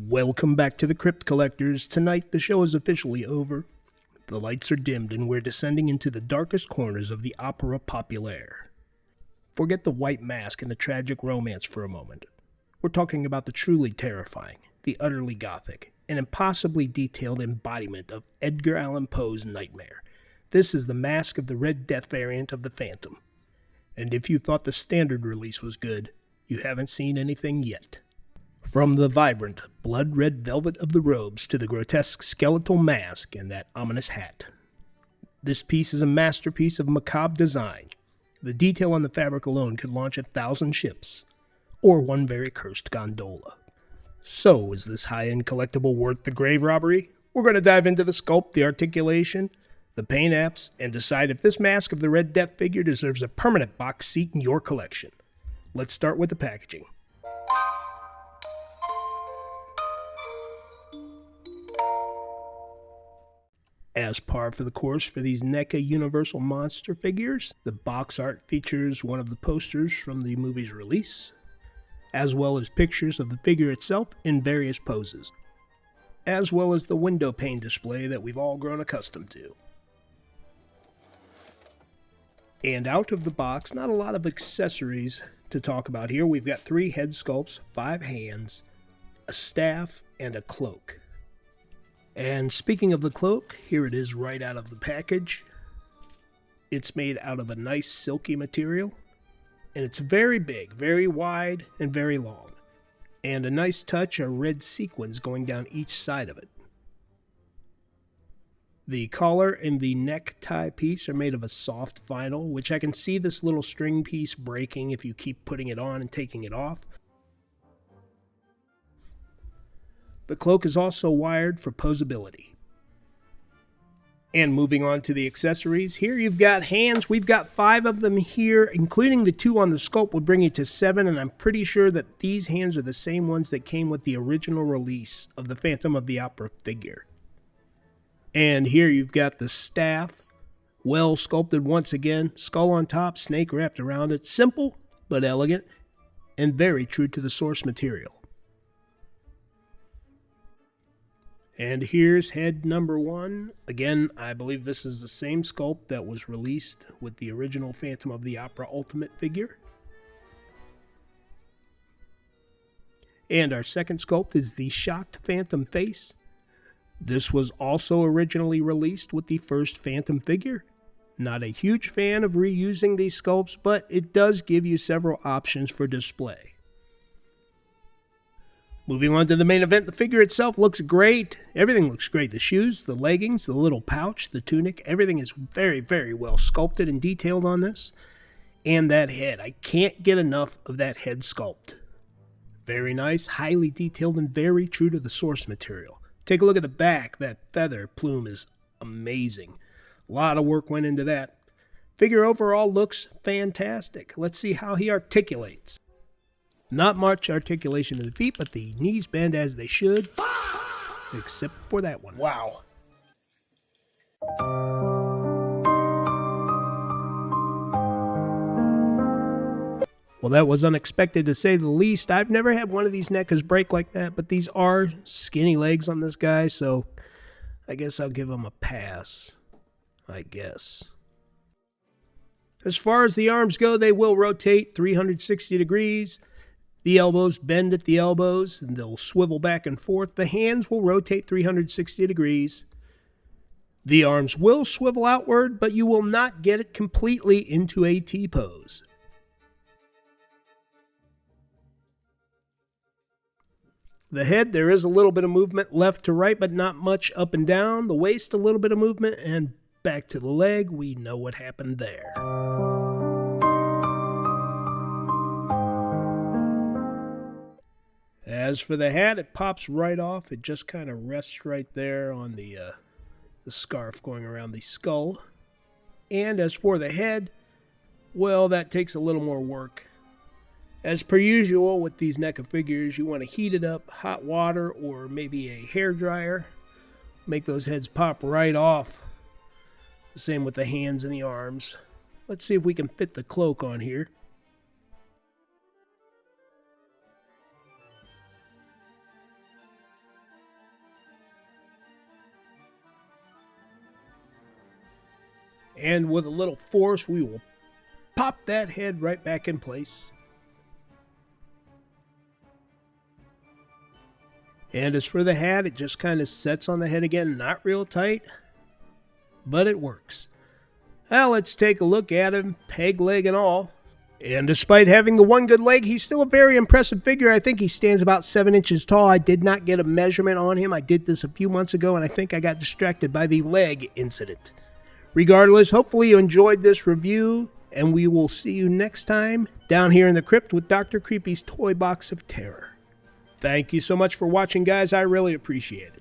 Welcome back to the Crypt Collectors. Tonight the show is officially over. The lights are dimmed and we're descending into the darkest corners of the opera populaire. Forget the white mask and the tragic romance for a moment. We're talking about the truly terrifying, the utterly gothic, and impossibly detailed embodiment of Edgar Allan Poe's nightmare. This is the Masque of the Red Death variant of the Phantom. And if you thought the standard release was good, you haven't seen anything yet. From the vibrant, blood-red velvet of the robes to the grotesque skeletal mask and that ominous hat. This piece is a masterpiece of macabre design. The detail on the fabric alone could launch 1,000 ships, or one very cursed gondola. So, is this high-end collectible worth the grave robbery? We're going to dive into the sculpt, the articulation, the paint apps, and decide if this Masque of the Red Death figure deserves a permanent box seat in your collection. Let's start with the packaging. As par for the course for these NECA Universal Monster figures, the box art features one of the posters from the movie's release, as well as pictures of the figure itself in various poses, as well as the window pane display that we've all grown accustomed to. And out of the box, not a lot of accessories to talk about here. We've got 3 head sculpts, 5 hands, a staff, and a cloak. And speaking of the cloak, here it is right out of the package. It's made out of a nice silky material, and it's very big, very wide, and very long. And a nice touch of red sequins going down each side of it. The collar and the necktie piece are made of a soft vinyl, which I can see this little string piece breaking if you keep putting it on and taking it off. The cloak is also wired for posability. And moving on to the accessories, here you've got hands. We've got 5 of them here, including the 2 on the sculpt would bring you to 7, and I'm pretty sure that these hands are the same ones that came with the original release of the Phantom of the Opera figure. And here you've got the staff, well sculpted once again, skull on top, snake wrapped around it, simple but elegant, and very true to the source material. And here's head number 1. Again, I believe this is the same sculpt that was released with the original Phantom of the Opera Ultimate figure. And our second sculpt is the shocked Phantom face. This was also originally released with the first Phantom figure. Not a huge fan of reusing these sculpts, but it does give you several options for display. Moving on to the main event, the figure itself looks great. Everything looks great. The shoes, the leggings, the little pouch, the tunic, everything is very, very well sculpted and detailed on this. And that head, I can't get enough of that head sculpt. Very nice, highly detailed, and very true to the source material. Take a look at the back. That feather plume is amazing. A lot of work went into that. Figure overall looks fantastic. Let's see how he articulates. Not much articulation of the feet, but the knees bend as they should, except for that one. Wow. Well, that was unexpected to say the least. I've never had one of these NECAs break like that, but these are skinny legs on this guy, so I guess I'll give him a pass. I guess. As far as the arms go, they will rotate 360 degrees. The elbows bend at the elbows, and they'll swivel back and forth. The hands will rotate 360 degrees. The arms will swivel outward, but you will not get it completely into a T-pose. The head, there is a little bit of movement left to right, but not much up and down. The waist, a little bit of movement, and back to the leg. We know what happened there. As for the hat, it pops right off. It just kind of rests right there on the scarf going around the skull. And as for the head, well, that takes a little more work. As per usual with these NECA figures, you want to heat it up, hot water, or maybe a hairdryer. Make those heads pop right off. The same with the hands and the arms. Let's see if we can fit the cloak on here. And with a little force, we will pop that head right back in place. And as for the hat, it just kind of sets on the head again, not real tight, but it works. Well, let's take a look at him, peg leg and all. And despite having the one good leg, he's still a very impressive figure. I think he stands about 7 inches tall. I did not get a measurement on him. I did this a few months ago, and I think I got distracted by the leg incident. Regardless, hopefully you enjoyed this review, and we will see you next time down here in the crypt with Dr. Creepy's Toy Box of Terror. Thank you so much for watching, guys. I really appreciate it.